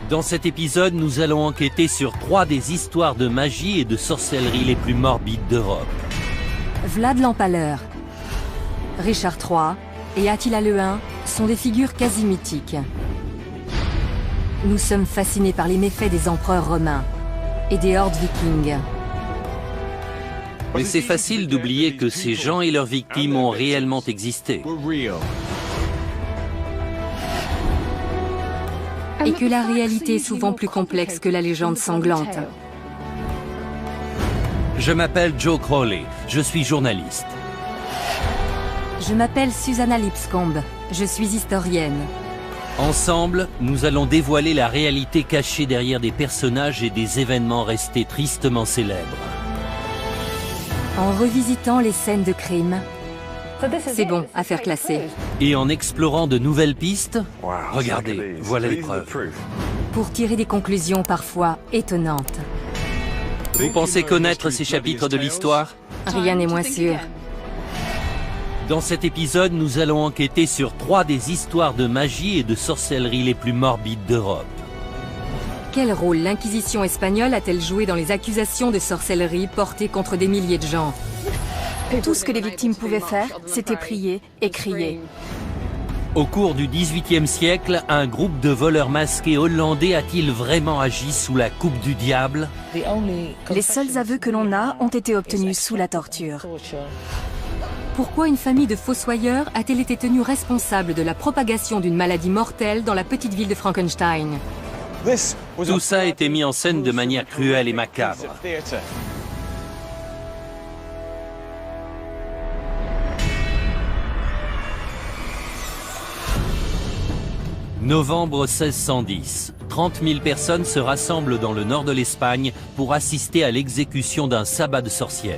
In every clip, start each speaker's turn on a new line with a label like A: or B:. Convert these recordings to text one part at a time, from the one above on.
A: Dans cet épisode, nous allons enquêter sur 3 des histoires de magie et de sorcellerie les plus morbides d'Europe.
B: Vlad l'Empaleur, Richard III et Attila le Hun sont des figures quasi mythiques. Nous sommes fascinés par les méfaits des empereurs romains et des hordes vikings.
A: Mais c'est facile d'oublier que ces gens et leurs victimes ont réellement existé.
B: Et que la réalité est souvent plus complexe que la légende sanglante.
A: Je m'appelle Joe Crowley, je suis journaliste.
B: Je m'appelle Susanna Lipscomb, je suis historienne.
A: Ensemble, nous allons dévoiler la réalité cachée derrière des personnages et des événements restés tristement célèbres.
B: En revisitant les scènes de crime, c'est bon, affaire classée.
A: Et en explorant de nouvelles pistes, regardez, voilà les preuves.
B: Pour tirer des conclusions parfois étonnantes.
A: Vous pensez connaître ces chapitres de l'histoire?
B: Rien n'est moins sûr.
A: Dans cet épisode, nous allons enquêter sur 3 des histoires de magie et de sorcellerie les plus morbides d'Europe.
B: Quel rôle l'Inquisition espagnole a-t-elle joué dans les accusations de sorcellerie portées contre des milliers de gens?
C: Tout ce que les victimes pouvaient faire, c'était prier et crier.
A: Au cours du XVIIIe siècle, un groupe de voleurs masqués hollandais a-t-il vraiment agi sous la coupe du diable?
C: Les seuls aveux que l'on a ont été obtenus sous la torture.
B: Pourquoi une famille de fossoyeurs a-t-elle été tenue responsable de la propagation d'une maladie mortelle dans la petite ville de Frankenstein?
A: Tout ça a été mis en scène de manière cruelle et macabre. Novembre 1610. 30 000 personnes se rassemblent dans le nord de l'Espagne pour assister à l'exécution d'un sabbat de sorcières.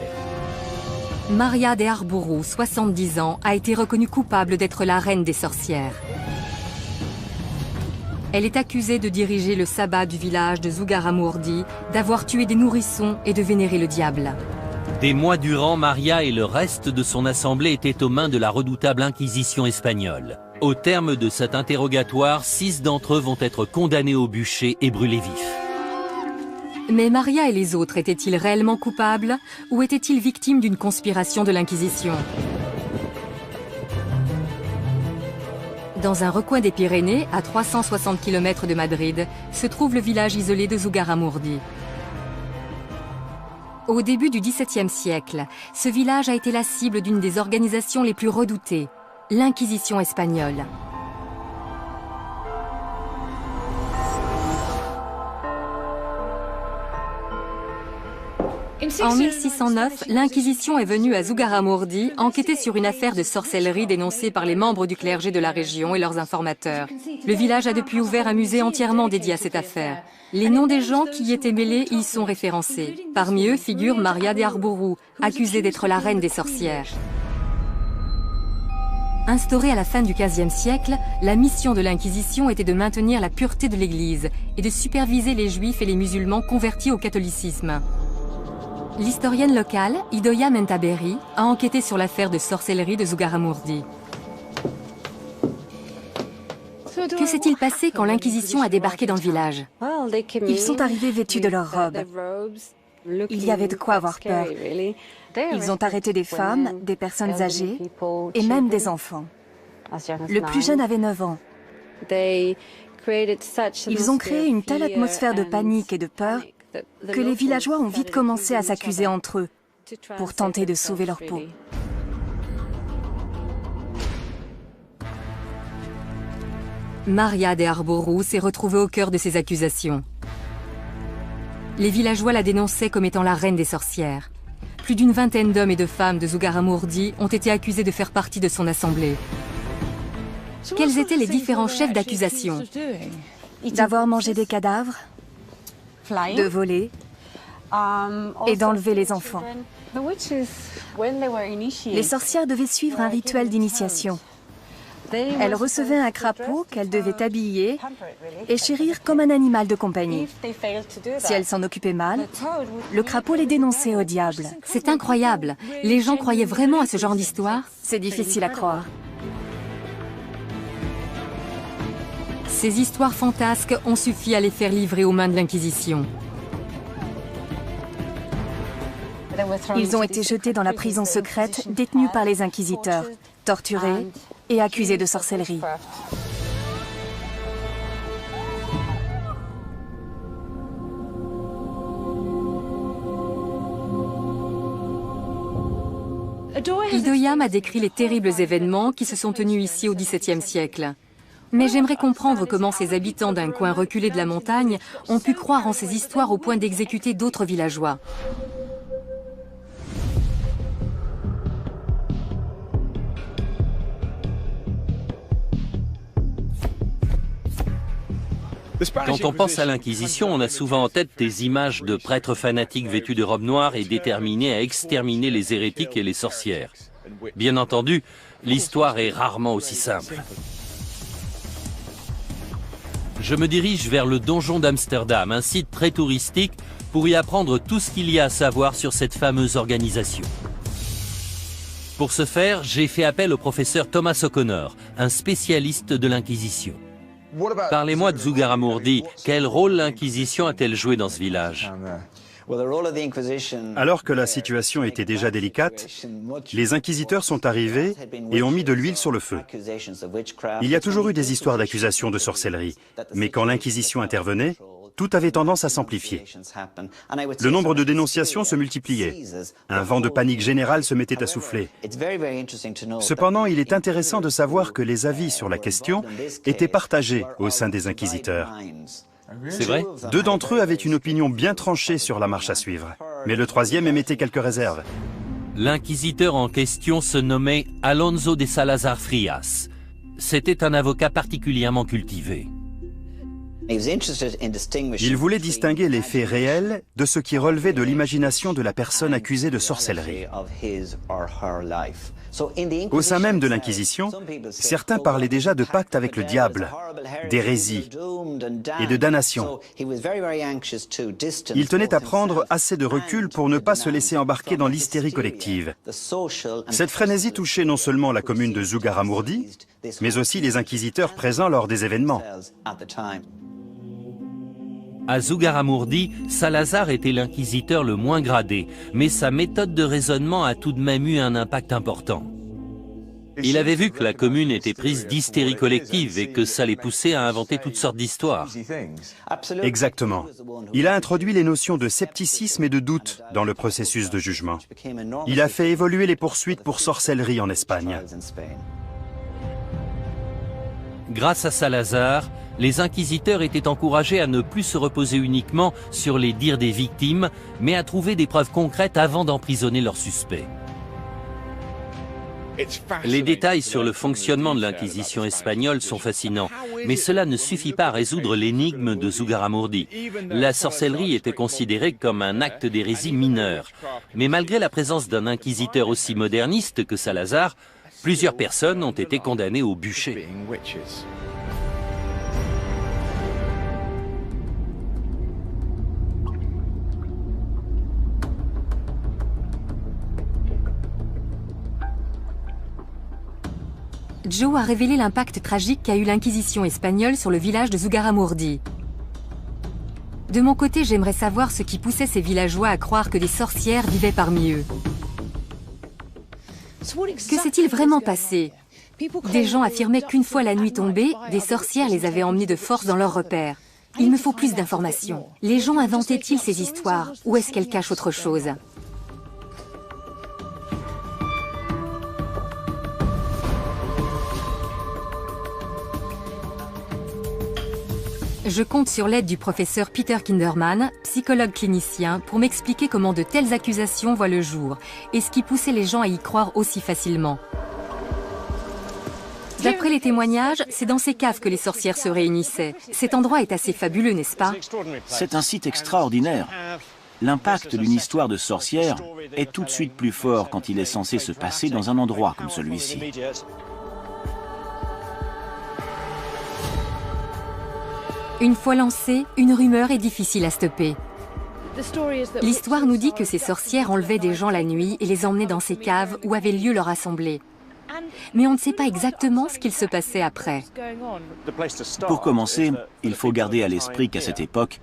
B: Maria de Arbourou, 70 ans, a été reconnue coupable d'être la reine des sorcières. Elle est accusée de diriger le sabbat du village de Zugarramurdi, d'avoir tué des nourrissons et de vénérer le diable.
A: Des mois durant, Maria et le reste de son assemblée étaient aux mains de la redoutable Inquisition espagnole. Au terme de cet interrogatoire, 6 d'entre eux vont être condamnés au bûcher et brûlés vifs.
B: Mais Maria et les autres étaient-ils réellement coupables ou étaient-ils victimes d'une conspiration de l'Inquisition? Dans un recoin des Pyrénées, à 360 km de Madrid, se trouve le village isolé de Zugarramurdi. Au début du XVIIe siècle, ce village a été la cible d'une des organisations les plus redoutées, l'Inquisition espagnole. En 1609, l'Inquisition est venue à Zugarramurdi enquêter sur une affaire de sorcellerie dénoncée par les membres du clergé de la région et leurs informateurs. Le village a depuis ouvert un musée entièrement dédié à cette affaire. Les noms des gens qui y étaient mêlés y sont référencés. Parmi eux figure Maria de Arbourou, accusée d'être la reine des sorcières. Instaurée à la fin du XVe siècle, la mission de l'Inquisition était de maintenir la pureté de l'Église et de superviser les Juifs et les musulmans convertis au catholicisme. L'historienne locale, Idoia Mentaberi, a enquêté sur l'affaire de sorcellerie de Zugarramurdi. Que s'est-il passé quand l'Inquisition a débarqué dans le village?
C: Ils sont arrivés vêtus de leurs robes. Il y avait de quoi avoir peur. Ils ont arrêté des femmes, des personnes âgées et même des enfants. Le plus jeune avait 9 ans. Ils ont créé une telle atmosphère de panique et de peur que les villageois ont vite commencé à s'accuser entre eux pour tenter de sauver leur peau.
B: Maria de Arbourou s'est retrouvée au cœur de ces accusations. Les villageois la dénonçaient comme étant la reine des sorcières. Plus d'une vingtaine d'hommes et de femmes de Zugarramurdi ont été accusés de faire partie de son assemblée. Quels étaient les différents chefs d'accusation?
C: D'avoir mangé des cadavres, de voler et d'enlever les enfants. Les sorcières devaient suivre un rituel d'initiation. Elles recevaient un crapaud qu'elles devaient habiller et chérir comme un animal de compagnie. Si elles s'en occupaient mal, le crapaud les dénonçait au diable.
B: C'est incroyable. Les gens croyaient vraiment à ce genre d'histoire?
C: C'est difficile à croire.
B: Ces histoires fantasques ont suffi à les faire livrer aux mains de l'Inquisition.
C: Ils ont été jetés dans la prison secrète, détenus par les inquisiteurs, torturés et accusés de sorcellerie.
B: Idoia m'a décrit les terribles événements qui se sont tenus ici au XVIIe siècle. Mais j'aimerais comprendre comment ces habitants d'un coin reculé de la montagne ont pu croire en ces histoires au point d'exécuter d'autres villageois.
A: Quand on pense à l'Inquisition, on a souvent en tête des images de prêtres fanatiques vêtus de robes noires et déterminés à exterminer les hérétiques et les sorcières. Bien entendu, l'histoire est rarement aussi simple. Je me dirige vers le donjon d'Amsterdam, un site très touristique, pour y apprendre tout ce qu'il y a à savoir sur cette fameuse organisation. Pour ce faire, j'ai fait appel au professeur Thomas O'Connor, un spécialiste de l'Inquisition. Parlez-moi de Zugarramurdi. Quel rôle l'Inquisition a-t-elle joué dans ce village?
D: Alors que la situation était déjà délicate, les inquisiteurs sont arrivés et ont mis de l'huile sur le feu. Il y a toujours eu des histoires d'accusations de sorcellerie, mais quand l'Inquisition intervenait, tout avait tendance à s'amplifier. Le nombre de dénonciations se multipliait. Un vent de panique générale se mettait à souffler. Cependant, il est intéressant de savoir que les avis sur la question étaient partagés au sein des inquisiteurs.
A: C'est vrai?
D: 2 d'entre eux avaient une opinion bien tranchée sur la marche à suivre, mais le 3e émettait quelques réserves.
A: L'inquisiteur en question se nommait Alonso de Salazar Frias. C'était un avocat particulièrement cultivé.
D: Il voulait distinguer les faits réels de ce qui relevait de l'imagination de la personne accusée de sorcellerie. Au sein même de l'Inquisition, certains parlaient déjà de pacte avec le diable, d'hérésie et de damnation. Il tenait à prendre assez de recul pour ne pas se laisser embarquer dans l'hystérie collective. Cette frénésie touchait non seulement la commune de Zugarramurdi, mais aussi les inquisiteurs présents lors des événements.
A: À Zugarramurdi, Salazar était l'inquisiteur le moins gradé, mais sa méthode de raisonnement a tout de même eu un impact important. Il avait vu que la commune était prise d'hystérie collective et que ça les poussait à inventer toutes sortes d'histoires.
D: Exactement. Il a introduit les notions de scepticisme et de doute dans le processus de jugement. Il a fait évoluer les poursuites pour sorcellerie en Espagne.
A: Grâce à Salazar, les inquisiteurs étaient encouragés à ne plus se reposer uniquement sur les dires des victimes, mais à trouver des preuves concrètes avant d'emprisonner leurs suspects. Les détails sur le fonctionnement de l'Inquisition espagnole sont fascinants, mais cela ne suffit pas à résoudre l'énigme de Zugarramurdi. La sorcellerie était considérée comme un acte d'hérésie mineur. Mais malgré la présence d'un inquisiteur aussi moderniste que Salazar, plusieurs personnes ont été condamnées au bûcher.
B: Joe a révélé l'impact tragique qu'a eu l'Inquisition espagnole sur le village de Zugarramurdi. De mon côté, j'aimerais savoir ce qui poussait ces villageois à croire que des sorcières vivaient parmi eux. Que s'est-il vraiment passé? Des gens affirmaient qu'une fois la nuit tombée, des sorcières les avaient emmenés de force dans leurs repères. Il me faut plus d'informations. Les gens inventaient-ils ces histoires ou est-ce qu'elles cachent autre chose? Je compte sur l'aide du professeur Peter Kinderman, psychologue clinicien, pour m'expliquer comment de telles accusations voient le jour et ce qui poussait les gens à y croire aussi facilement. D'après les témoignages, c'est dans ces caves que les sorcières se réunissaient. Cet endroit est assez fabuleux, n'est-ce pas?
E: C'est un site extraordinaire. L'impact d'une histoire de sorcière est tout de suite plus fort quand il est censé se passer dans un endroit comme celui-ci.
B: Une fois lancée, une rumeur est difficile à stopper. L'histoire nous dit que ces sorcières enlevaient des gens la nuit et les emmenaient dans ces caves où avait lieu leur assemblée. Mais on ne sait pas exactement ce qu'il se passait après.
E: Pour commencer, il faut garder à l'esprit qu'à cette époque,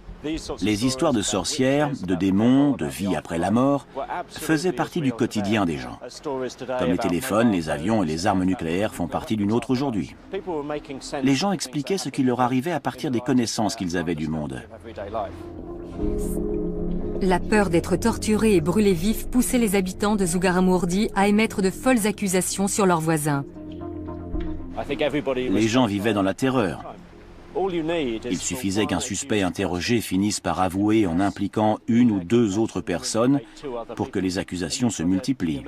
E: les histoires de sorcières, de démons, de vie après la mort faisaient partie du quotidien des gens. Comme les téléphones, les avions et les armes nucléaires font partie du nôtre aujourd'hui. Les gens expliquaient ce qui leur arrivait à partir des connaissances qu'ils avaient du monde.
B: La peur d'être torturés et brûlés vifs poussait les habitants de Zugarramurdi à émettre de folles accusations sur leurs voisins.
E: Les gens vivaient dans la terreur. Il suffisait qu'un suspect interrogé finisse par avouer en impliquant une ou deux autres personnes pour que les accusations se multiplient.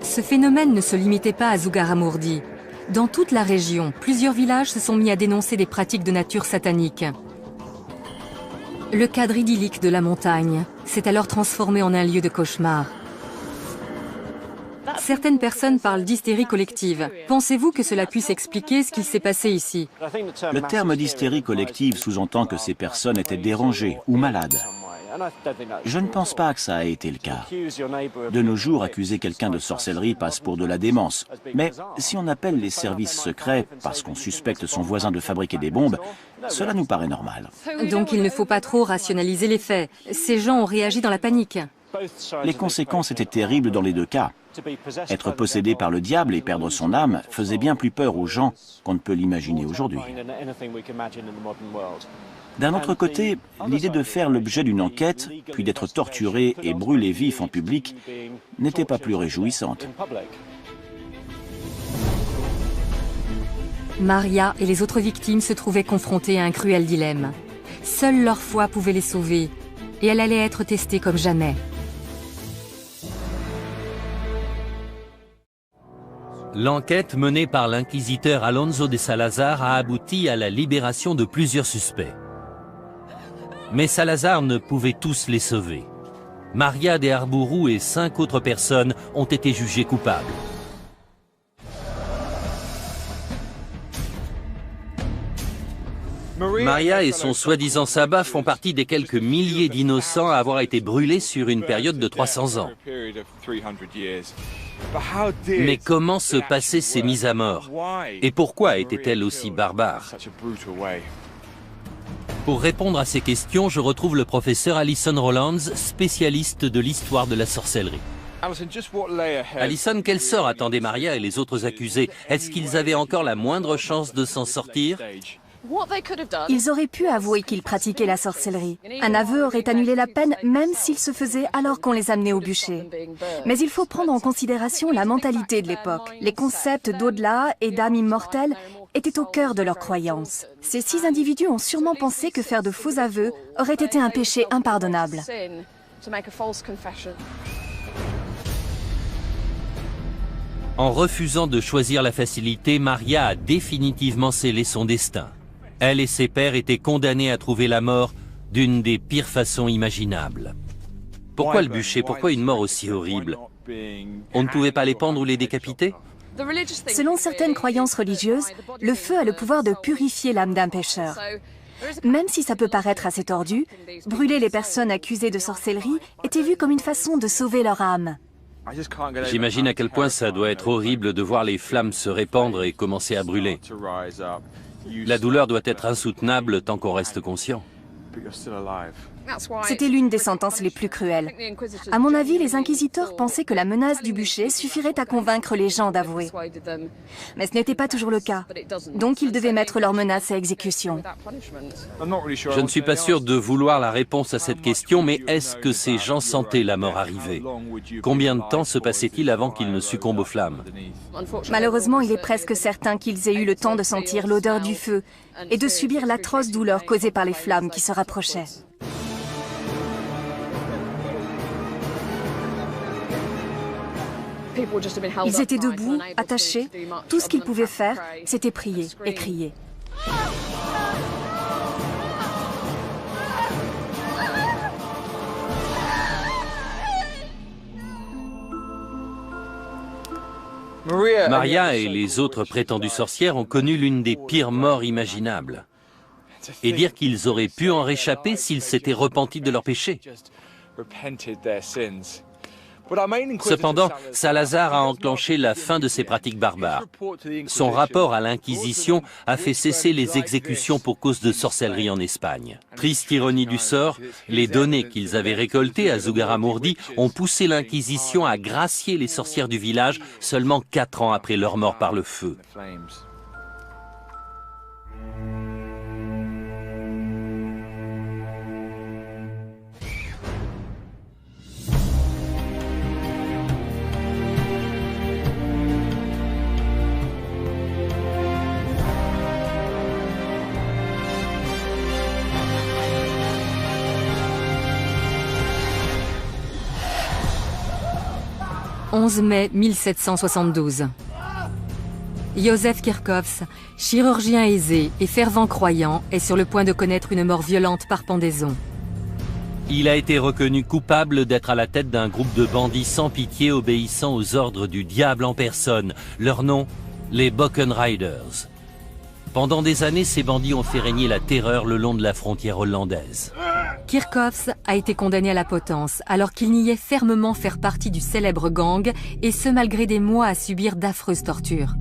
B: Ce phénomène ne se limitait pas à Zugarramurdi. Dans toute la région, plusieurs villages se sont mis à dénoncer des pratiques de nature satanique. Le cadre idyllique de la montagne s'est alors transformé en un lieu de cauchemar. Certaines personnes parlent d'hystérie collective. Pensez-vous que cela puisse expliquer ce qui s'est passé ici?
E: Le terme d'hystérie collective sous-entend que ces personnes étaient dérangées ou malades. Je ne pense pas que ça a été le cas. De nos jours, accuser quelqu'un de sorcellerie passe pour de la démence. Mais si on appelle les services secrets parce qu'on suspecte son voisin de fabriquer des bombes, cela nous paraît normal.
B: Donc il ne faut pas trop rationaliser les faits. Ces gens ont réagi dans la panique.
E: Les conséquences étaient terribles dans les deux cas. Être possédé par le diable et perdre son âme faisait bien plus peur aux gens qu'on ne peut l'imaginer aujourd'hui. D'un autre côté, l'idée de faire l'objet d'une enquête, puis d'être torturé et brûlé vif en public, n'était pas plus réjouissante.
B: Maria et les autres victimes se trouvaient confrontées à un cruel dilemme. Seule leur foi pouvait les sauver, et elle allait être testée comme jamais.
A: L'enquête menée par l'inquisiteur Alonso de Salazar a abouti à la libération de plusieurs suspects. Mais Salazar ne pouvait tous les sauver. Maria de Arbourou et 5 autres personnes ont été jugées coupables. Maria et son soi-disant sabbat font partie des quelques milliers d'innocents à avoir été brûlés sur une période de 300 ans. Mais comment se passaient ces mises à mort? Et pourquoi étaient-elles aussi barbares? Pour répondre à ces questions, je retrouve le professeur Alison Rowlands, spécialiste de l'histoire de la sorcellerie. Alison, quel sort attendait Maria et les autres accusés? Est-ce qu'ils avaient encore la moindre chance de s'en sortir?
C: Ils auraient pu avouer qu'ils pratiquaient la sorcellerie. Un aveu aurait annulé la peine, même s'il se faisait alors qu'on les amenait au bûcher. Mais il faut prendre en considération la mentalité de l'époque. Les concepts d'au-delà et d'âme immortelle étaient au cœur de leurs croyances. Ces 6 individus ont sûrement pensé que faire de faux aveux aurait été un péché impardonnable.
A: En refusant de choisir la facilité, Maria a définitivement scellé son destin. Elle et ses pairs étaient condamnés à trouver la mort d'une des pires façons imaginables. Pourquoi le bûcher? Pourquoi une mort aussi horrible? On ne pouvait pas les pendre ou les décapiter?
C: Selon certaines croyances religieuses, le feu a le pouvoir de purifier l'âme d'un pécheur. Même si ça peut paraître assez tordu, brûler les personnes accusées de sorcellerie était vu comme une façon de sauver leur âme.
A: J'imagine à quel point ça doit être horrible de voir les flammes se répandre et commencer à brûler. La douleur doit être insoutenable tant qu'on reste conscient.
C: C'était l'une des sentences les plus cruelles. À mon avis, les inquisiteurs pensaient que la menace du bûcher suffirait à convaincre les gens d'avouer. Mais ce n'était pas toujours le cas. Donc ils devaient mettre leurs menaces à exécution.
A: Je ne suis pas sûr de vouloir la réponse à cette question, mais est-ce que ces gens sentaient la mort arriver? Combien de temps se passait-il avant qu'ils ne succombent aux flammes?
C: Malheureusement, il est presque certain qu'ils aient eu le temps de sentir l'odeur du feu et de subir l'atroce douleur causée par les flammes qui se rapprochaient. Ils étaient debout, attachés. Tout ce qu'ils pouvaient faire, c'était prier et crier.
A: Maria et les autres prétendues sorcières ont connu l'une des pires morts imaginables. Et dire qu'ils auraient pu en réchapper s'ils s'étaient repentis de leurs péchés. Cependant, Salazar a enclenché la fin de ces pratiques barbares. Son rapport à l'Inquisition a fait cesser les exécutions pour cause de sorcellerie en Espagne. Triste ironie du sort, les données qu'ils avaient récoltées à Zugarramurdi ont poussé l'Inquisition à gracier les sorcières du village seulement 4 ans après leur mort par le feu.
B: « 11 mai 1772. Józef Kirchhoffs, chirurgien aisé et fervent croyant, est sur le point de connaître une mort violente par pendaison.
A: Il a été reconnu coupable d'être à la tête d'un groupe de bandits sans pitié obéissant aux ordres du diable en personne. Leur nom, les Bockenriders. Pendant des années, ces bandits ont fait régner la terreur le long de la frontière hollandaise.
B: Kirchhoffs a été condamné à la potence alors qu'il niait fermement faire partie du célèbre gang, et ce malgré des mois à subir d'affreuses tortures.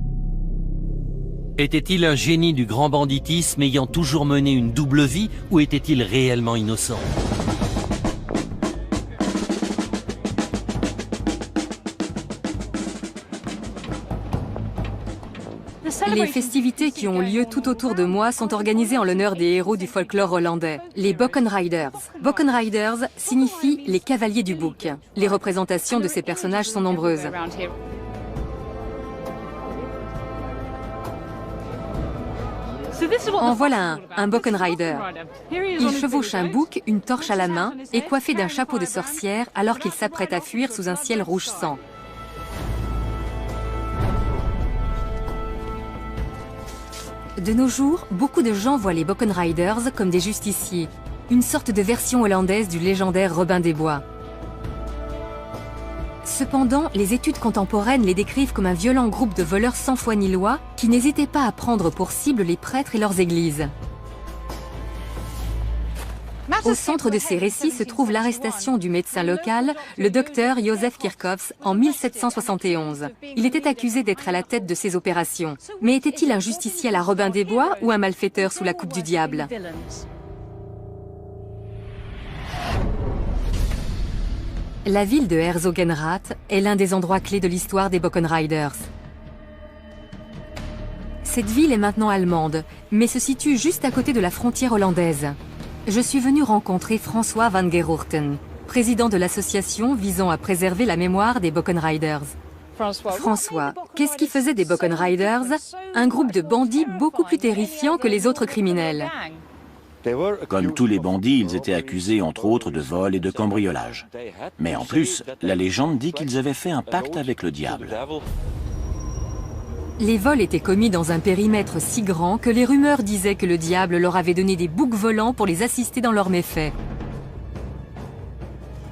A: Était-il un génie du grand banditisme ayant toujours mené une double vie, ou était-il réellement innocent ?
B: Les festivités qui ont lieu tout autour de moi sont organisées en l'honneur des héros du folklore hollandais, les Bockenriders. Bockenriders signifie les cavaliers du bouc. Les représentations de ces personnages sont nombreuses. En voilà un Bockenrider. Il chevauche un bouc, une torche à la main, et coiffé d'un chapeau de sorcière alors qu'il s'apprête à fuir sous un ciel rouge sang. De nos jours, beaucoup de gens voient les Bockenriders comme des justiciers, une sorte de version hollandaise du légendaire Robin des Bois. Cependant, les études contemporaines les décrivent comme un violent groupe de voleurs sans foi ni loi qui n'hésitaient pas à prendre pour cible les prêtres et leurs églises. Au centre de ces récits se trouve l'arrestation du médecin local, le docteur Józef Kirchhoffs, en 1771. Il était accusé d'être à la tête de ces opérations. Mais était-il un justicier à la Robin des Bois ou un malfaiteur sous la coupe du diable ? La ville de Herzogenrath est l'un des endroits clés de l'histoire des Bockenriders. Cette ville est maintenant allemande, mais se situe juste à côté de la frontière hollandaise. Je suis venu rencontrer François van Geroorten, président de l'association visant à préserver la mémoire des Bockenriders. François, qu'est-ce qui faisait des Bockenriders un groupe de bandits beaucoup plus terrifiants que les autres criminels?
E: Comme tous les bandits, ils étaient accusés entre autres de vol et de cambriolage. Mais en plus, la légende dit qu'ils avaient fait un pacte avec le diable.
B: Les vols étaient commis dans un périmètre si grand que les rumeurs disaient que le diable leur avait donné des boucs volants pour les assister dans leurs méfaits.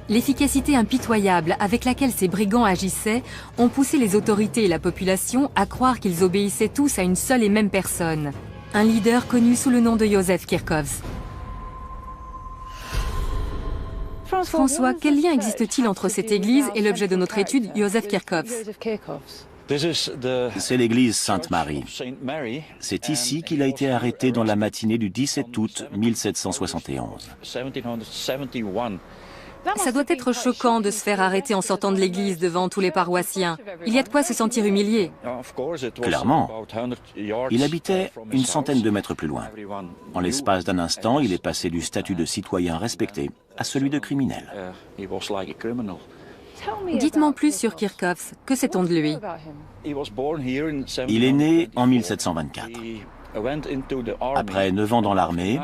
B: L'efficacité impitoyable avec laquelle ces brigands agissaient ont poussé les autorités et la population à croire qu'ils obéissaient tous à une seule et même personne, un leader connu sous le nom de Józef Kirchhoffs. François, quel lien existe-t-il entre cette église et l'objet de notre étude, Józef Kirchhoffs ?
E: C'est l'église Sainte-Marie. C'est ici qu'il a été arrêté dans la matinée du 17 août 1771.
B: Ça doit être choquant de se faire arrêter en sortant de l'église devant tous les paroissiens. Il y a de quoi se sentir humilié.
E: Clairement. Il habitait une centaine de mètres plus loin. En l'espace d'un instant, il est passé du statut de citoyen respecté à celui de criminel.
B: Dites-moi plus sur Kirchhoffs. Que sait-on de lui?
E: Il est né en 1724. Après 9 ans dans l'armée,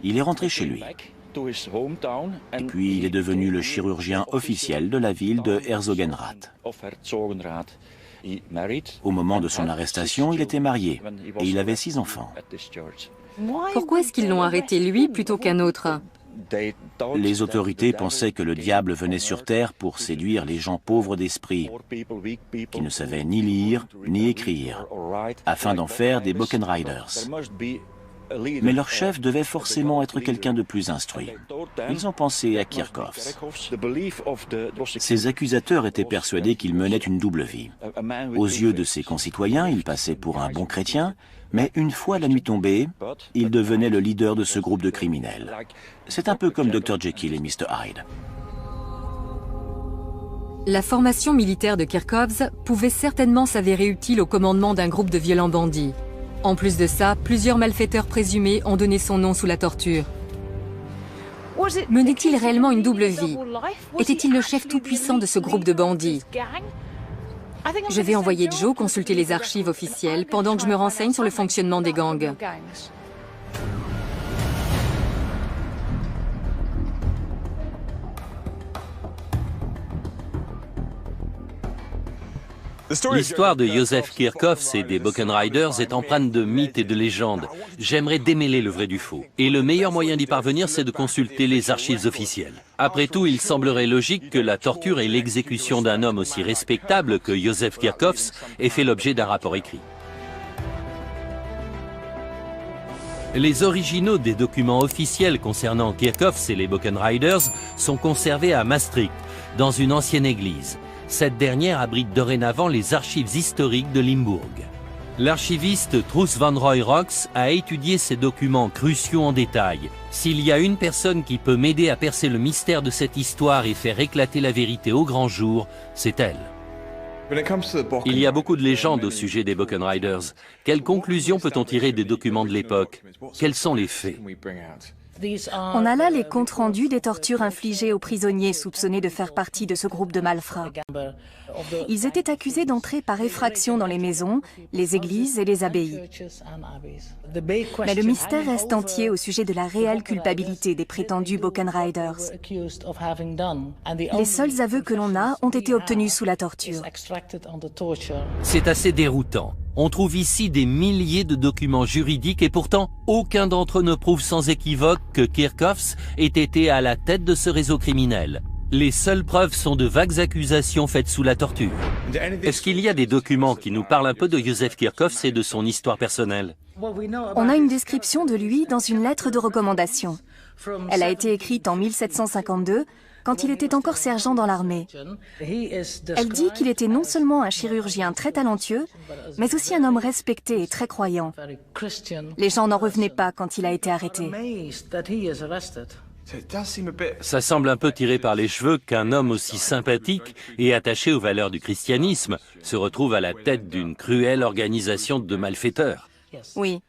E: il est rentré chez lui. Et puis il est devenu le chirurgien officiel de la ville de Herzogenrath. Au moment de son arrestation, il était marié et il avait 6 enfants.
B: Pourquoi est-ce qu'ils l'ont arrêté lui plutôt qu'un autre?
E: Les autorités pensaient que le diable venait sur terre pour séduire les gens pauvres d'esprit, qui ne savaient ni lire ni écrire, afin d'en faire des Bockenriders. mais leur chef devait forcément être quelqu'un de plus instruit. Ils ont pensé à Kirchhoffs. Ses accusateurs étaient persuadés qu'il menait une double vie. Aux yeux de ses concitoyens, il passait pour un bon chrétien, mais une fois la nuit tombée, il devenait le leader de ce groupe de criminels. C'est un peu comme Dr. Jekyll et Mr. Hyde.
B: La formation militaire de Kirchhoffs pouvait certainement s'avérer utile au commandement d'un groupe de violents bandits. En plus de ça, plusieurs malfaiteurs présumés ont donné son nom sous la torture. Menait-il réellement une double vie? Était-il le chef tout-puissant de ce groupe de bandits? Je vais envoyer Joe consulter les archives officielles pendant que je me renseigne sur le fonctionnement des gangs.
A: L'histoire de Joseph Kirchhoffs et des Buchan Riders est empreinte de mythes et de légendes. J'aimerais démêler le vrai du faux. Et le meilleur moyen d'y parvenir, c'est de consulter les archives officielles. Après tout, il semblerait logique que la torture et l'exécution d'un homme aussi respectable que Joseph Kirchhoffs aient fait l'objet d'un rapport écrit. Les originaux des documents officiels concernant Kirchhoffs et les Buchan Riders sont conservés à Maastricht, dans une ancienne église. Cette dernière abrite dorénavant les archives historiques de Limbourg. L'archiviste Truus van Roy-Rox a étudié ces documents cruciaux en détail. S'il y a une personne qui peut m'aider à percer le mystère de cette histoire et faire éclater la vérité au grand jour, c'est elle. Il y a beaucoup de légendes au sujet des Buchan Riders. Quelles conclusions peut-on tirer des documents de l'époque? Quels sont les faits?
C: On a là les comptes rendus des tortures infligées aux prisonniers soupçonnés de faire partie de ce groupe de malfrats. Ils étaient accusés d'entrer par effraction dans les maisons, les églises et les abbayes. Mais le mystère reste entier au sujet de la réelle culpabilité des prétendus Buchan Riders. Les seuls aveux que l'on a ont été obtenus sous la torture.
A: C'est assez déroutant. On trouve ici des milliers de documents juridiques et pourtant, aucun d'entre eux ne prouve sans équivoque que Kirchhoffs ait été à la tête de ce réseau criminel. Les seules preuves sont de vagues accusations faites sous la torture. Est-ce qu'il y a des documents qui nous parlent un peu de Joseph Kirchhoffs et de son histoire personnelle?
C: On a une description de lui dans une lettre de recommandation. Elle a été écrite en 1752, quand il était encore sergent dans l'armée. Elle dit qu'il était non seulement un chirurgien très talentueux, mais aussi un homme respecté et très croyant. Les gens n'en revenaient pas quand il a été arrêté.
A: Ça semble un peu tiré par les cheveux qu'un homme aussi sympathique et attaché aux valeurs du christianisme se retrouve à la tête d'une cruelle organisation de malfaiteurs.
C: Oui,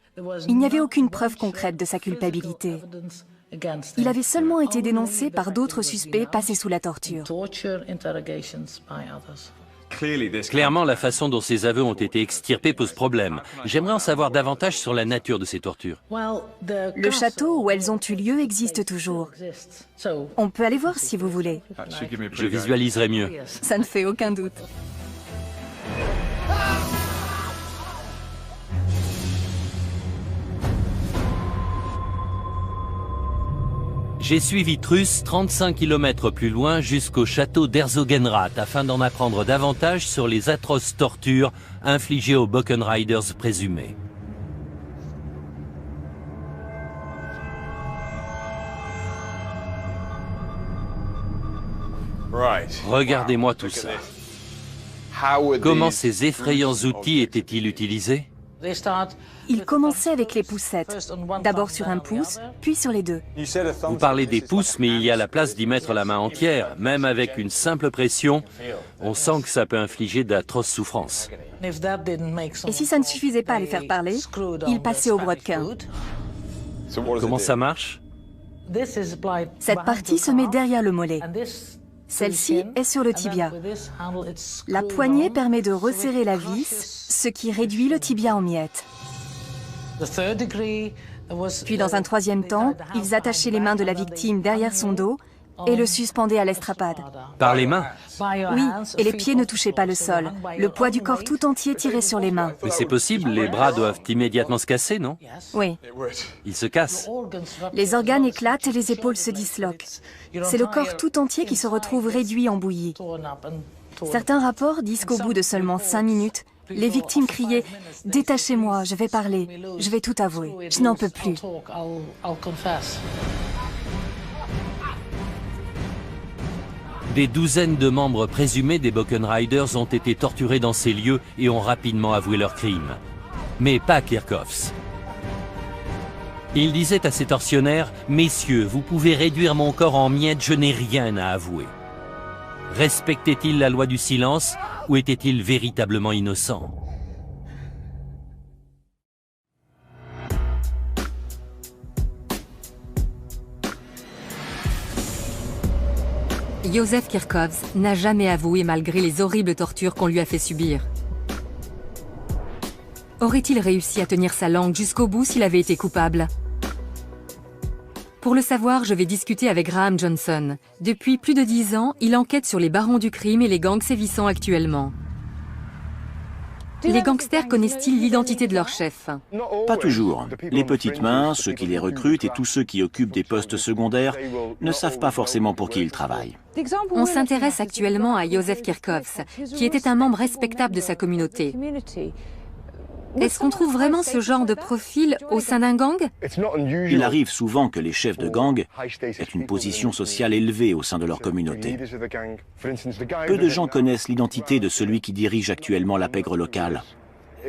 C: il n'y avait aucune preuve concrète de sa culpabilité. Il avait seulement été dénoncé par d'autres suspects passés sous la torture.
A: Clairement, la façon dont ces aveux ont été extirpés pose problème. J'aimerais en savoir davantage sur la nature de ces tortures.
C: Le château où elles ont eu lieu existe toujours. On peut aller voir si vous voulez.
A: Je visualiserai mieux.
C: Ça ne fait aucun doute.
A: J'ai suivi Truus 35 km plus loin jusqu'au château d'Herzogenrath afin d'en apprendre davantage sur les atroces tortures infligées aux Buchan Riders présumés. Regardez-moi tout ça. Comment ces effrayants outils étaient-ils utilisés?
C: Il commençait avec les poussettes, d'abord sur un pouce, puis sur les deux.
A: Vous parlez des pouces, mais il y a la place d'y mettre la main entière. Même avec une simple pression, on sent que ça peut infliger d'atroces souffrances.
C: Et si ça ne suffisait pas à les faire parler, il passait au brodequin.
A: Comment ça marche?
C: Cette partie se met derrière le mollet. Celle-ci est sur le tibia. La poignée permet de resserrer la vis, ce qui réduit le tibia en miettes. Puis dans un troisième temps, ils attachaient les mains de la victime derrière son dos et le suspendaient à l'estrapade.
A: Par les mains?
C: Oui, et les pieds ne touchaient pas le sol. Le poids du corps tout entier tirait sur les mains.
A: Mais c'est possible, les bras doivent immédiatement se casser, non?
C: Oui.
A: Ils se cassent.
C: Les organes éclatent et les épaules se disloquent. C'est le corps tout entier qui se retrouve réduit en bouillie. Certains rapports disent qu'au bout de seulement 5 minutes, Les victimes criaient « Détachez-moi, je vais parler, je vais tout avouer, je n'en peux plus ».
A: Des douzaines de membres présumés des Buchan Riders ont été torturés dans ces lieux et ont rapidement avoué leurs crimes. Mais pas Kirchhoffs. Il disait à ses tortionnaires « Messieurs, vous pouvez réduire mon corps en miettes, je n'ai rien à avouer ». Respectait-il la loi du silence ou était-il véritablement innocent?
B: Józef Kirchhoffs n'a jamais avoué malgré les horribles tortures qu'on lui a fait subir. Aurait-il réussi à tenir sa langue jusqu'au bout s'il avait été coupable? Pour le savoir, je vais discuter avec Graham Johnson. Depuis plus de 10 ans, il enquête sur les barons du crime et les gangs sévissant actuellement. Les gangsters connaissent-ils l'identité de leur chef?
E: Pas toujours. Les petites mains, ceux qui les recrutent et tous ceux qui occupent des postes secondaires ne savent pas forcément pour qui ils travaillent.
B: On s'intéresse actuellement à Józef Kirchhoffs, qui était un membre respectable de sa communauté. Est-ce qu'on trouve vraiment ce genre de profil au sein d'un gang?
E: Il arrive souvent que les chefs de gang aient une position sociale élevée au sein de leur communauté. Peu de gens connaissent l'identité de celui qui dirige actuellement la pègre locale.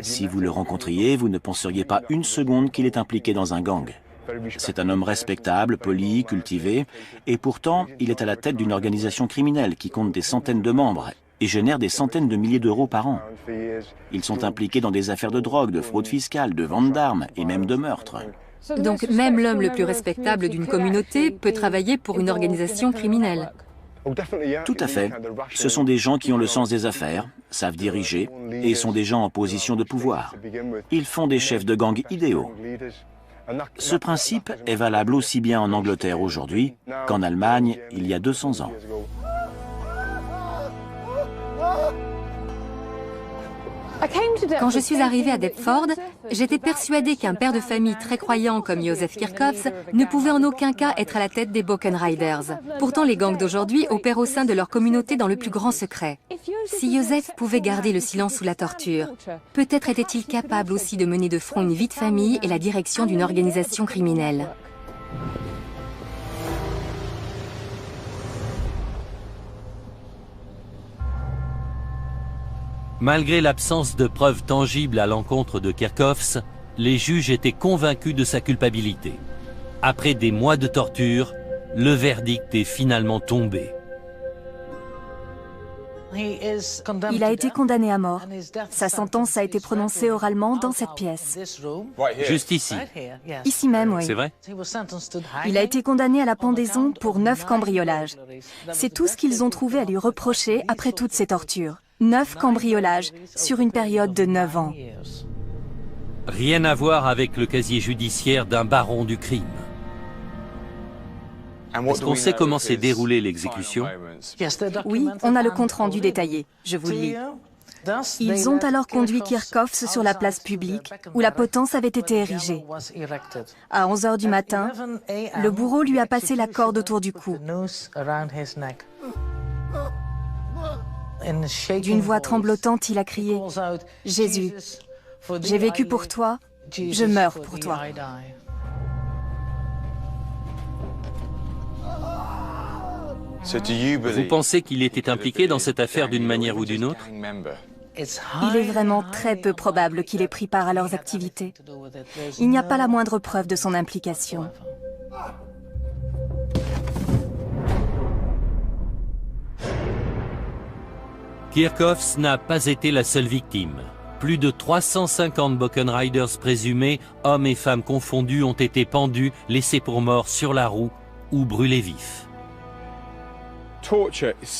E: Si vous le rencontriez, vous ne penseriez pas une seconde qu'il est impliqué dans un gang. C'est un homme respectable, poli, cultivé, et pourtant, il est à la tête d'une organisation criminelle qui compte des centaines de membres et génère des centaines de milliers d'euros par an. Ils sont impliqués dans des affaires de drogue, de fraude fiscale, de vente d'armes et même de meurtre.
B: Donc même l'homme le plus respectable d'une communauté peut travailler pour une organisation criminelle.
E: Tout à fait. Ce sont des gens qui ont le sens des affaires, savent diriger et sont des gens en position de pouvoir. Ils font des chefs de gang idéaux. Ce principe est valable aussi bien en Angleterre aujourd'hui qu'en Allemagne il y a 200 ans.
B: Quand je suis arrivée à Deptford, j'étais persuadée qu'un père de famille très croyant comme Józef Kirchhoffs ne pouvait en aucun cas être à la tête des Buchan Riders. Pourtant, les gangs d'aujourd'hui opèrent au sein de leur communauté dans le plus grand secret. Si Józef pouvait garder le silence sous la torture, peut-être était-il capable aussi de mener de front une vie de famille et la direction d'une organisation criminelle.
A: Malgré l'absence de preuves tangibles à l'encontre de Kirchhoffs, les juges étaient convaincus de sa culpabilité. Après des mois de torture, le verdict est finalement tombé.
C: Il a été condamné à mort. Sa sentence a été prononcée oralement dans cette pièce.
A: Juste ici.
C: Ici même, oui.
A: C'est vrai?
C: Il a été condamné à la pendaison pour 9 cambriolages. C'est tout ce qu'ils ont trouvé à lui reprocher après toutes ces tortures. 9 cambriolages sur une période de 9 ans.
A: Rien à voir avec le casier judiciaire d'un baron du crime. Est-ce qu'on sait comment s'est déroulée l'exécution?
C: Oui, on a le compte-rendu détaillé. Je vous le lis. Ils ont alors conduit Kirchhoffs sur la place publique où la potence avait été érigée. À 11 h du matin, le bourreau lui a passé la corde autour du cou. D'une voix tremblotante, il a crié « Jésus, j'ai vécu pour toi, je meurs pour toi ».
A: Vous pensez qu'il était impliqué dans cette affaire d'une manière ou d'une autre?
C: Il est vraiment très peu probable qu'il ait pris part à leurs activités. Il n'y a pas la moindre preuve de son implication.
A: Kirchhoffs n'a pas été la seule victime. Plus de 350 Buchan Riders présumés, hommes et femmes confondus, ont été pendus, laissés pour morts sur la roue ou brûlés vifs.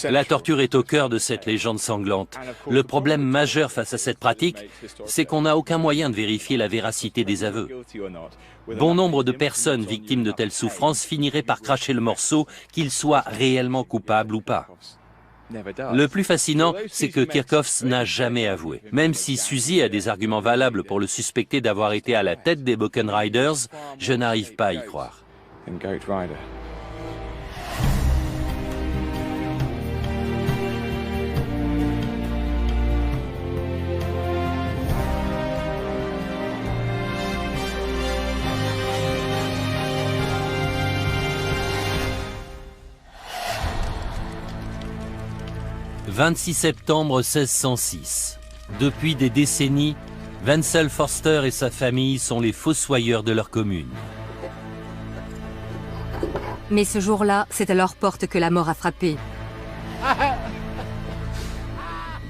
A: La torture est au cœur de cette légende sanglante. Le problème majeur face à cette pratique, c'est qu'on n'a aucun moyen de vérifier la véracité des aveux. Bon nombre de personnes victimes de telles souffrances finiraient par cracher le morceau, qu'ils soient réellement coupables ou pas. Le plus fascinant, c'est que Kirchhoffs n'a jamais avoué. Même si Suzy a des arguments valables pour le suspecter d'avoir été à la tête des Buchan Riders, je n'arrive pas à y croire. 26 septembre 1606. Depuis des décennies, Wenzel Forster et sa famille sont les fossoyeurs de leur commune.
B: Mais ce jour-là, c'est à leur porte que la mort a frappé.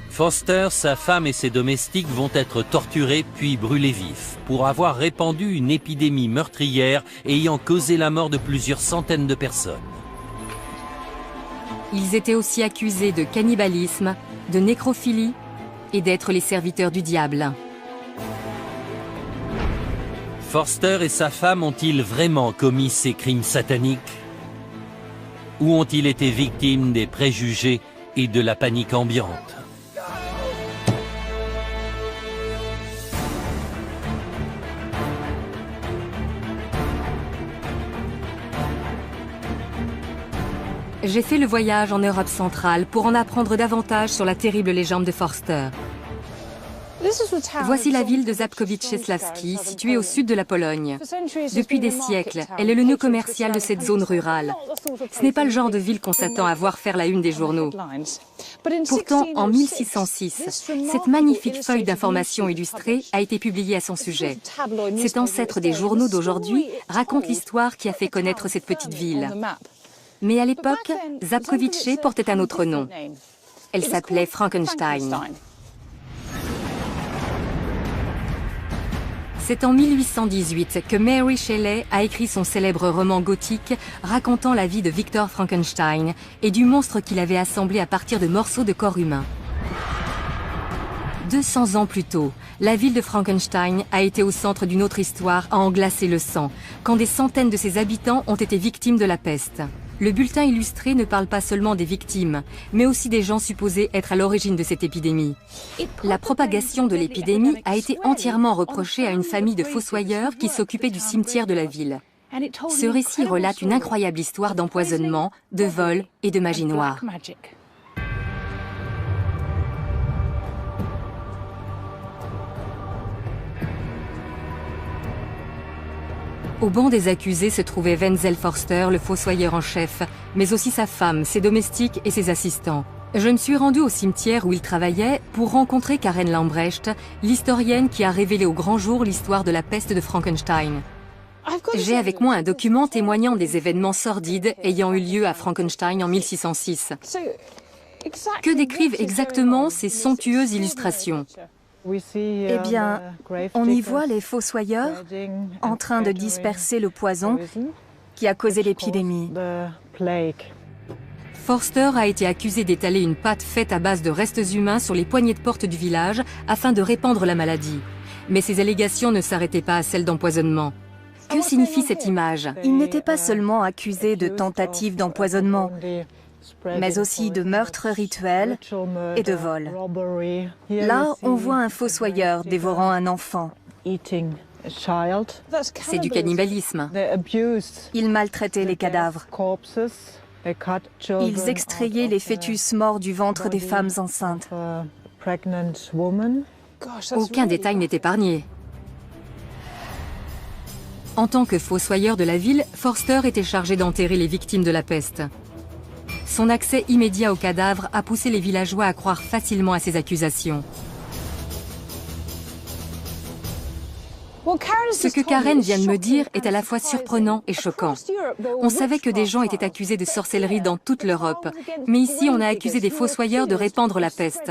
A: Forster, sa femme et ses domestiques vont être torturés puis brûlés vifs pour avoir répandu une épidémie meurtrière ayant causé la mort de plusieurs centaines de personnes.
B: Ils étaient aussi accusés de cannibalisme, de nécrophilie et d'être les serviteurs du diable.
A: Forster et sa femme ont-ils vraiment commis ces crimes sataniques? Ou ont-ils été victimes des préjugés et de la panique ambiante?
B: J'ai fait le voyage en Europe centrale pour en apprendre davantage sur la terrible légende de Forster. Voici la ville de Zabkowice-Sławski, située au sud de la Pologne. Depuis des siècles, elle est le nœud commercial de cette zone rurale. Ce n'est pas le genre de ville qu'on s'attend à voir faire la une des journaux. Pourtant, en 1606, cette magnifique feuille d'information illustrée a été publiée à son sujet. Cet ancêtre des journaux d'aujourd'hui raconte l'histoire qui a fait connaître cette petite ville. Mais à l'époque, Zabkowice portait un autre nom. Elle s'appelait Frankenstein. C'est en 1818 que Mary Shelley a écrit son célèbre roman gothique racontant la vie de Victor Frankenstein et du monstre qu'il avait assemblé à partir de morceaux de corps humain. 200 ans plus tôt, la ville de Frankenstein a été au centre d'une autre histoire à en glacer le sang, quand des centaines de ses habitants ont été victimes de la peste. Le bulletin illustré ne parle pas seulement des victimes, mais aussi des gens supposés être à l'origine de cette épidémie. La propagation de l'épidémie a été entièrement reprochée à une famille de fossoyeurs qui s'occupait du cimetière de la ville. Ce récit relate une incroyable histoire d'empoisonnement, de vol et de magie noire. Au banc des accusés se trouvait Wenzel Forster, le fossoyeur en chef, mais aussi sa femme, ses domestiques et ses assistants. Je me suis rendue au cimetière où il travaillait pour rencontrer Karen Lambrecht, l'historienne qui a révélé au grand jour l'histoire de la peste de Frankenstein. J'ai avec moi un document témoignant des événements sordides ayant eu lieu à Frankenstein en 1606. Que décrivent exactement ces somptueuses illustrations ?
C: Eh bien, on y voit les fossoyeurs en train de disperser le poison qui a causé l'épidémie.
B: Forster a été accusé d'étaler une pâte faite à base de restes humains sur les poignées de porte du village afin de répandre la maladie. Mais ces allégations ne s'arrêtaient pas à celles d'empoisonnement. Que signifie cette image?
C: Il n'était pas seulement accusé de tentative d'empoisonnement, mais aussi de meurtre rituel et de vol. Là, on voit un fossoyeur dévorant un enfant.
B: C'est du cannibalisme.
C: Ils maltraitaient les cadavres. Ils extrayaient les fœtus morts du ventre des femmes enceintes.
B: Aucun détail n'est épargné. En tant que fossoyeur de la ville, Forster était chargé d'enterrer les victimes de la peste. Son accès immédiat aux cadavres a poussé les villageois à croire facilement à ses accusations. Ce que Karen vient de me dire est à la fois surprenant et choquant. On savait que des gens étaient accusés de sorcellerie dans toute l'Europe, mais ici on a accusé des fossoyeurs de répandre la peste.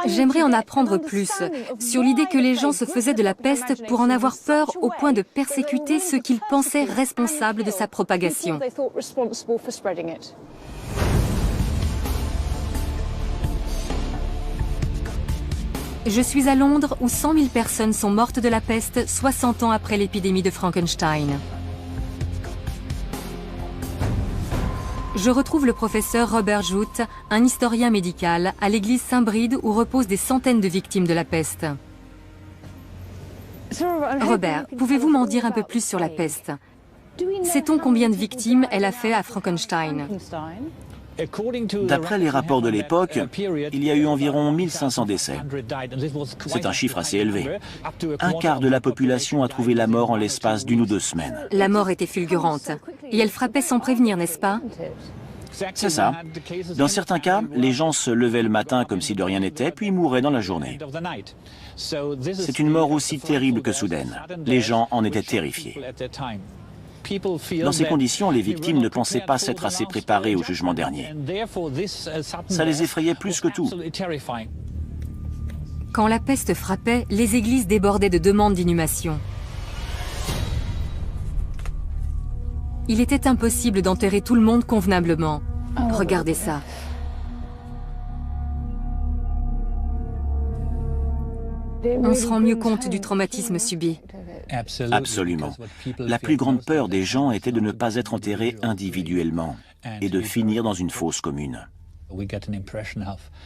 B: J'aimerais en apprendre plus sur l'idée que les gens se faisaient de la peste pour en avoir peur au point de persécuter ceux qu'ils pensaient responsables de sa propagation. Je suis à Londres où 100 000 personnes sont mortes de la peste 60 ans après l'épidémie de Frankenstein. Je retrouve le professeur Robert Jout, un historien médical, à l'église Saint-Bride où reposent des centaines de victimes de la peste. Robert, pouvez-vous m'en dire un peu plus sur la peste? Sait-on combien de victimes elle a fait à Frankenstein?
E: D'après les rapports de l'époque, il y a eu environ 1500 décès. C'est un chiffre assez élevé. Un quart de la population a trouvé la mort en l'espace d'1 ou 2 semaines.
B: La mort était fulgurante. Et elle frappait sans prévenir, n'est-ce pas?
E: C'est ça. Dans certains cas, les gens se levaient le matin comme si de rien n'était, puis mouraient dans la journée. C'est une mort aussi terrible que soudaine. Les gens en étaient terrifiés. Dans ces conditions, les victimes ne pensaient pas s'être assez préparées au jugement dernier. Ça les effrayait plus que tout.
B: Quand la peste frappait, les églises débordaient de demandes d'inhumation. Il était impossible d'enterrer tout le monde convenablement. Regardez ça. On se rend mieux compte du traumatisme subi.
E: Absolument. La plus grande peur des gens était de ne pas être enterrés individuellement et de finir dans une fosse commune.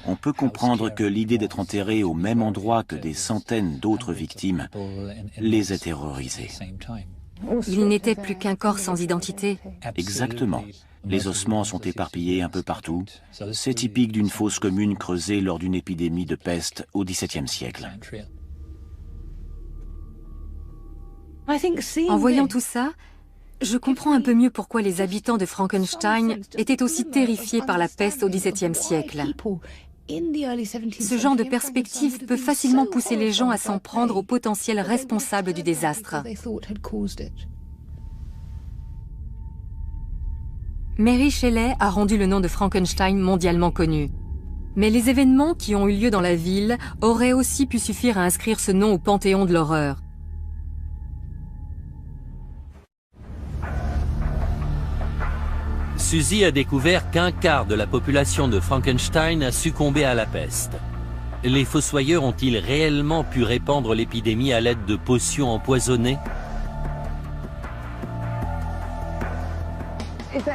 E: On peut comprendre que l'idée d'être enterré au même endroit que des centaines d'autres victimes les ait terrorisés.
B: Il n'était plus qu'un corps sans identité.
E: Exactement. Les ossements sont éparpillés un peu partout. C'est typique d'une fosse commune creusée lors d'une épidémie de peste au XVIIe siècle.
B: En voyant tout ça, je comprends un peu mieux pourquoi les habitants de Frankenstein étaient aussi terrifiés par la peste au XVIIe siècle. Ce genre de perspective peut facilement pousser les gens à s'en prendre aux potentiels responsables du désastre. Mary Shelley a rendu le nom de Frankenstein mondialement connu. Mais les événements qui ont eu lieu dans la ville auraient aussi pu suffire à inscrire ce nom au panthéon de l'horreur.
A: Suzy a découvert qu'un quart de la population de Frankenstein a succombé à la peste. Les fossoyeurs ont-ils réellement pu répandre l'épidémie à l'aide de potions empoisonnées?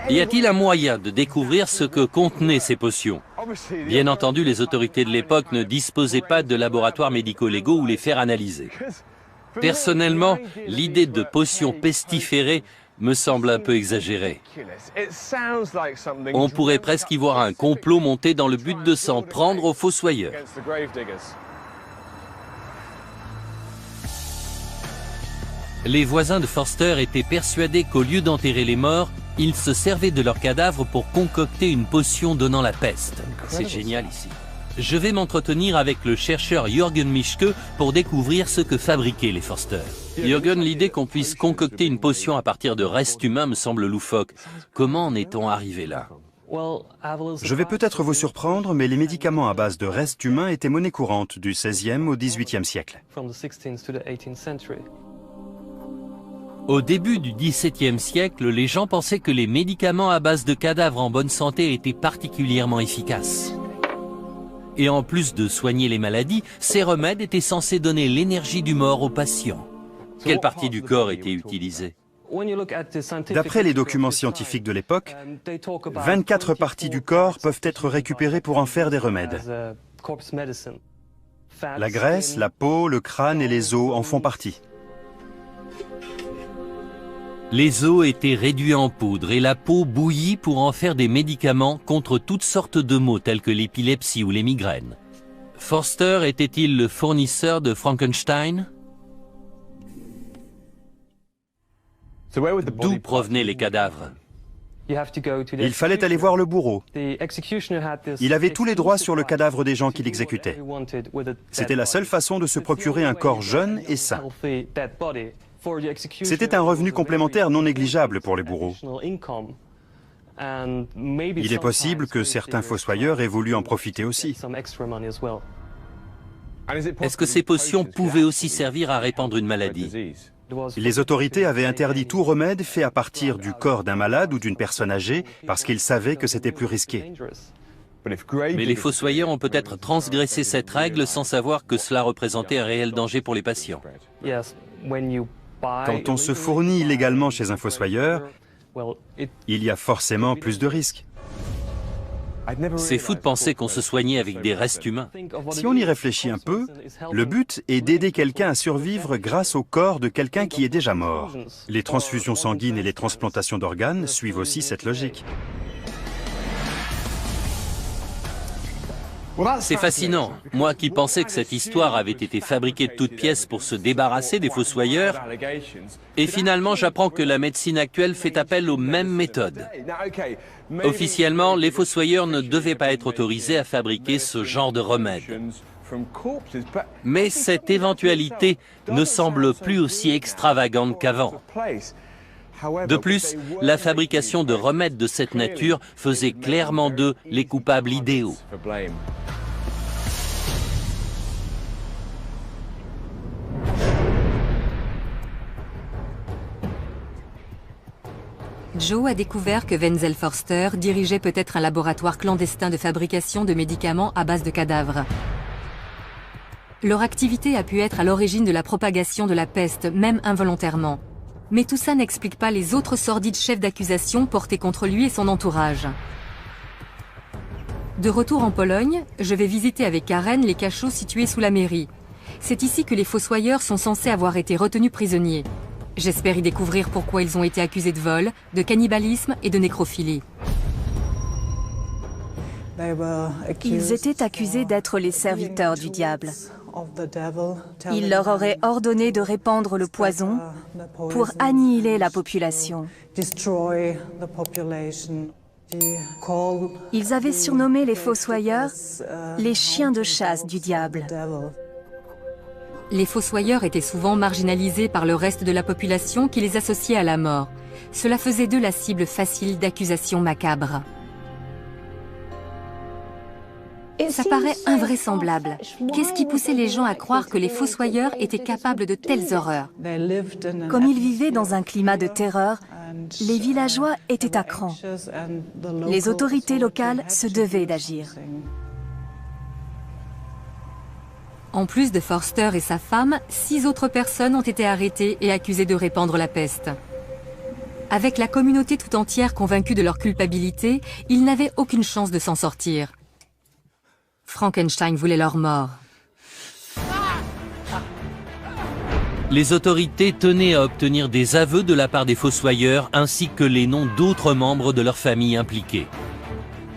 A: Y a-t-il un moyen de découvrir ce que contenaient ces potions? Bien entendu, les autorités de l'époque ne disposaient pas de laboratoires médico-légaux où les faire analyser. Personnellement, l'idée de potions pestiférées me semble un peu exagérée. On pourrait presque y voir un complot monté dans le but de s'en prendre aux fossoyeurs. Les voisins de Forster étaient persuadés qu'au lieu d'enterrer les morts, ils se servaient de leurs cadavres pour concocter une potion donnant la peste. C'est génial ici. Je vais m'entretenir avec le chercheur Jürgen Mischke pour découvrir ce que fabriquaient les Forster. Jürgen, l'idée qu'on puisse concocter une potion à partir de restes humains me semble loufoque. Comment en est-on arrivé là?
D: Je vais peut-être vous surprendre, mais les médicaments à base de restes humains étaient monnaie courante du XVIe au XVIIIe siècle.
A: Au début du XVIIe siècle, les gens pensaient que les médicaments à base de cadavres en bonne santé étaient particulièrement efficaces. Et en plus de soigner les maladies, ces remèdes étaient censés donner l'énergie du mort aux patients. Quelle partie du corps était utilisée?
D: D'après les documents scientifiques de l'époque, 24 parties du corps peuvent être récupérées pour en faire des remèdes. La graisse, la peau, le crâne et les os en font partie.
A: Les os étaient réduits en poudre et la peau bouillie pour en faire des médicaments contre toutes sortes de maux tels que l'épilepsie ou les migraines. Forster était-il le fournisseur de Frankenstein? D'où provenaient les cadavres?
D: Il fallait aller voir le bourreau. Il avait tous les droits sur le cadavre des gens qu'il exécutait. C'était la seule façon de se procurer un corps jeune et sain. C'était un revenu complémentaire non négligeable pour les bourreaux. Il est possible que certains fossoyeurs aient voulu en profiter aussi.
A: Est-ce que ces potions pouvaient aussi servir à répandre une maladie?
D: Les autorités avaient interdit tout remède fait à partir du corps d'un malade ou d'une personne âgée parce qu'ils savaient que c'était plus risqué.
A: Mais les fossoyeurs ont peut-être transgressé cette règle sans savoir que cela représentait un réel danger pour les patients.
D: Quand on se fournit illégalement chez un fossoyeur, il y a forcément plus de risques.
A: C'est fou de penser qu'on se soignait avec des restes humains.
D: Si on y réfléchit un peu, le but est d'aider quelqu'un à survivre grâce au corps de quelqu'un qui est déjà mort. Les transfusions sanguines et les transplantations d'organes suivent aussi cette logique.
A: C'est fascinant. Moi qui pensais que cette histoire avait été fabriquée de toutes pièces pour se débarrasser des fossoyeurs, et finalement j'apprends que la médecine actuelle fait appel aux mêmes méthodes. Officiellement, les fossoyeurs ne devaient pas être autorisés à fabriquer ce genre de remède. Mais cette éventualité ne semble plus aussi extravagante qu'avant. De plus, la fabrication de remèdes de cette nature faisait clairement d'eux les coupables idéaux.
B: Joe a découvert que Wenzel Forster dirigeait peut-être un laboratoire clandestin de fabrication de médicaments à base de cadavres. Leur activité a pu être à l'origine de la propagation de la peste, même involontairement. Mais tout ça n'explique pas les autres sordides chefs d'accusation portés contre lui et son entourage. De retour en Pologne, je vais visiter avec Karen les cachots situés sous la mairie. C'est ici que les fossoyeurs sont censés avoir été retenus prisonniers. J'espère y découvrir pourquoi ils ont été accusés de vol, de cannibalisme et de nécrophilie.
C: Ils étaient accusés d'être les serviteurs du diable. Il leur aurait ordonné de répandre le poison pour annihiler la population. Ils avaient surnommé les fossoyeurs les chiens de chasse du diable.
B: Les fossoyeurs étaient souvent marginalisés par le reste de la population qui les associait à la mort. Cela faisait d'eux la cible facile d'accusations macabres. Ça paraît invraisemblable. Qu'est-ce qui poussait les gens à croire que les fossoyeurs étaient capables de telles horreurs?
C: Comme ils vivaient dans un climat de terreur, les villageois étaient à cran. Les autorités locales se devaient d'agir.
B: En plus de Forster et sa femme, 6 autres personnes ont été arrêtées et accusées de répandre la peste. Avec la communauté tout entière convaincue de leur culpabilité, ils n'avaient aucune chance de s'en sortir. Frankenstein voulait leur mort.
A: Les autorités tenaient à obtenir des aveux de la part des fossoyeurs ainsi que les noms d'autres membres de leur famille impliqués.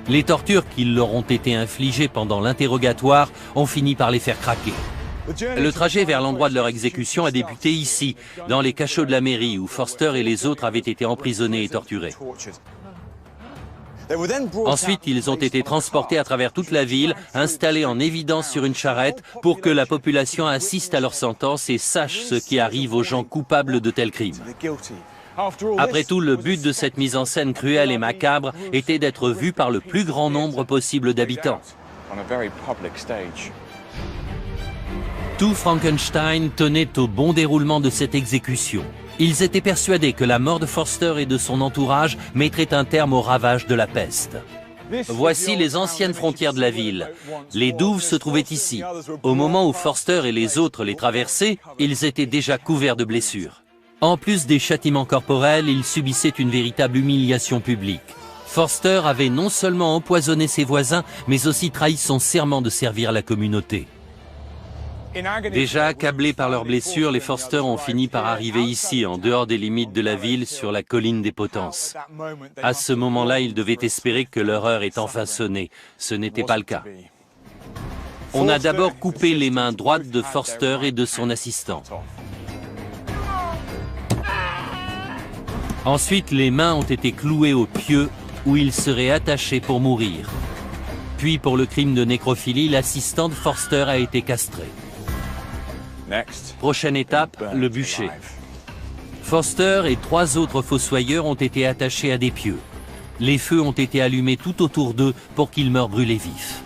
A: Les tortures qui leur ont été infligées pendant l'interrogatoire ont fini par les faire craquer. Le trajet vers l'endroit de leur exécution a débuté ici, dans les cachots de la mairie où Forster et les autres avaient été emprisonnés et torturés. Ensuite, ils ont été transportés à travers toute la ville, installés en évidence sur une charrette pour que la population assiste à leur sentence et sache ce qui arrive aux gens coupables de tels crimes. Après tout, le but de cette mise en scène cruelle et macabre était d'être vu par le plus grand nombre possible d'habitants. Tout Frankenstein tenait au bon déroulement de cette exécution. Ils étaient persuadés que la mort de Forster et de son entourage mettrait un terme aux ravages de la peste. Voici les anciennes frontières de la ville. Les douves se trouvaient ici. Au moment où Forster et les autres les traversaient, ils étaient déjà couverts de blessures. En plus des châtiments corporels, ils subissaient une véritable humiliation publique. Forster avait non seulement empoisonné ses voisins, mais aussi trahi son serment de servir la communauté. Déjà accablés par leurs blessures, les Forster ont fini par arriver ici, en dehors des limites de la ville, sur la colline des Potences. À ce moment-là, ils devaient espérer que leur heure est enfin sonnée. Ce n'était pas le cas. On a d'abord coupé les mains droites de Forster et de son assistant. Ensuite, les mains ont été clouées au pieu, où ils seraient attachés pour mourir. Puis, pour le crime de nécrophilie, l'assistant de Forster a été castré. Prochaine étape, le bûcher. Forster et 3 autres fossoyeurs ont été attachés à des pieux. Les feux ont été allumés tout autour d'eux pour qu'ils meurent brûlés vifs.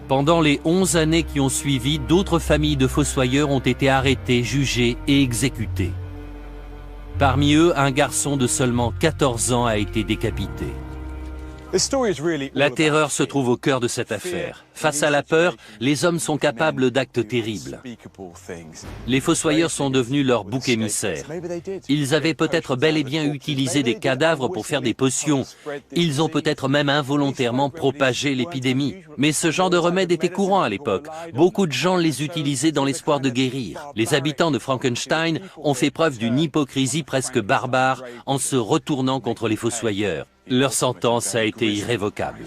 A: Pendant les 11 années qui ont suivi, d'autres familles de fossoyeurs ont été arrêtées, jugées et exécutées. Parmi eux, un garçon de seulement 14 ans a été décapité. La terreur se trouve au cœur de cette affaire. Face à la peur, les hommes sont capables d'actes terribles. Les fossoyeurs sont devenus leur bouc émissaire. Ils avaient peut-être bel et bien utilisé des cadavres pour faire des potions. Ils ont peut-être même involontairement propagé l'épidémie. Mais ce genre de remède était courant à l'époque. Beaucoup de gens les utilisaient dans l'espoir de guérir. Les habitants de Frankenstein ont fait preuve d'une hypocrisie presque barbare en se retournant contre les fossoyeurs. Leur sentence a été irrévocable.